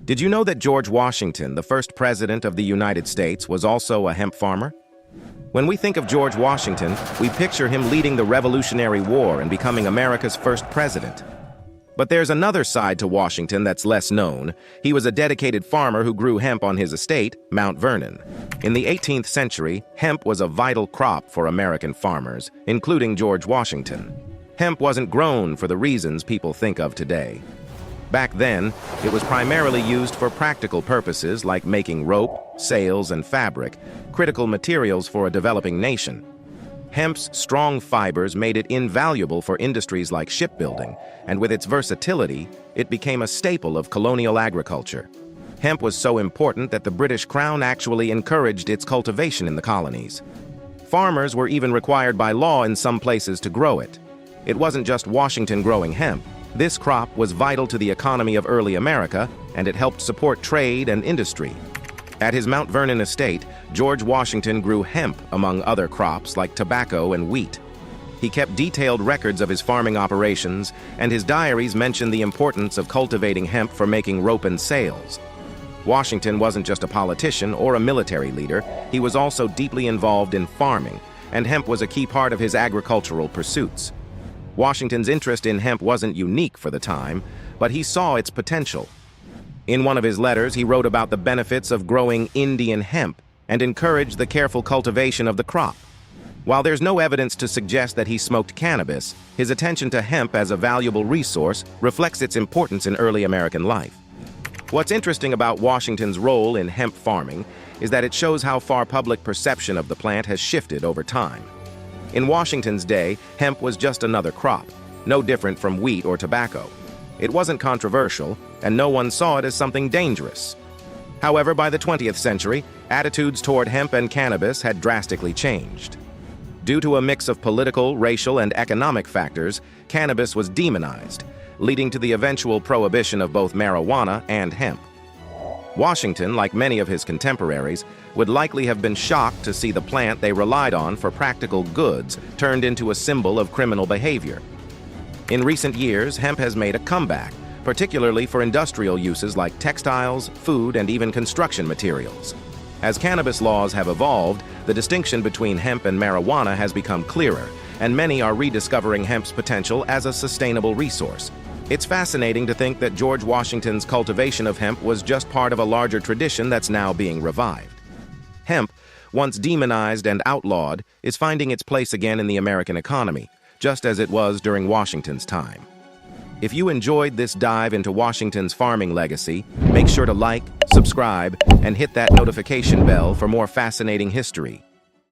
Did you know that George Washington, the first president of the United States, was also a hemp farmer? When we think of George Washington, we picture him leading the Revolutionary War and becoming America's first president. But there's another side to Washington that's less known. He was a dedicated farmer who grew hemp on his estate, Mount Vernon. In the 18th century, hemp was a vital crop for American farmers, including George Washington. Hemp wasn't grown for the reasons people think of today. Back then, it was primarily used for practical purposes like making rope, sails, and fabric, critical materials for a developing nation. Hemp's strong fibers made it invaluable for industries like shipbuilding, and with its versatility, it became a staple of colonial agriculture. Hemp was so important that the British Crown actually encouraged its cultivation in the colonies. Farmers were even required by law in some places to grow it. It wasn't just Washington growing hemp. This crop was vital to the economy of early America, and it helped support trade and industry. At his Mount Vernon estate, George Washington grew hemp among other crops like tobacco and wheat. He kept detailed records of his farming operations, and his diaries mention the importance of cultivating hemp for making rope and sails. Washington wasn't just a politician or a military leader, he was also deeply involved in farming, and hemp was a key part of his agricultural pursuits. Washington's interest in hemp wasn't unique for the time, but he saw its potential. In one of his letters, he wrote about the benefits of growing Indian hemp and encouraged the careful cultivation of the crop. While there's no evidence to suggest that he smoked cannabis, his attention to hemp as a valuable resource reflects its importance in early American life. What's interesting about Washington's role in hemp farming is that it shows how far public perception of the plant has shifted over time. In Washington's day, hemp was just another crop, no different from wheat or tobacco. It wasn't controversial, and no one saw it as something dangerous. However, by the 20th century, attitudes toward hemp and cannabis had drastically changed. Due to a mix of political, racial, and economic factors, cannabis was demonized, leading to the eventual prohibition of both marijuana and hemp. Washington, like many of his contemporaries, would likely have been shocked to see the plant they relied on for practical goods turned into a symbol of criminal behavior. In recent years, hemp has made a comeback, particularly for industrial uses like textiles, food, and even construction materials. As cannabis laws have evolved, the distinction between hemp and marijuana has become clearer, and many are rediscovering hemp's potential as a sustainable resource. It's fascinating to think that George Washington's cultivation of hemp was just part of a larger tradition that's now being revived. Hemp, once demonized and outlawed, is finding its place again in the American economy, just as it was during Washington's time. If you enjoyed this dive into Washington's farming legacy, make sure to like, subscribe, and hit that notification bell for more fascinating history.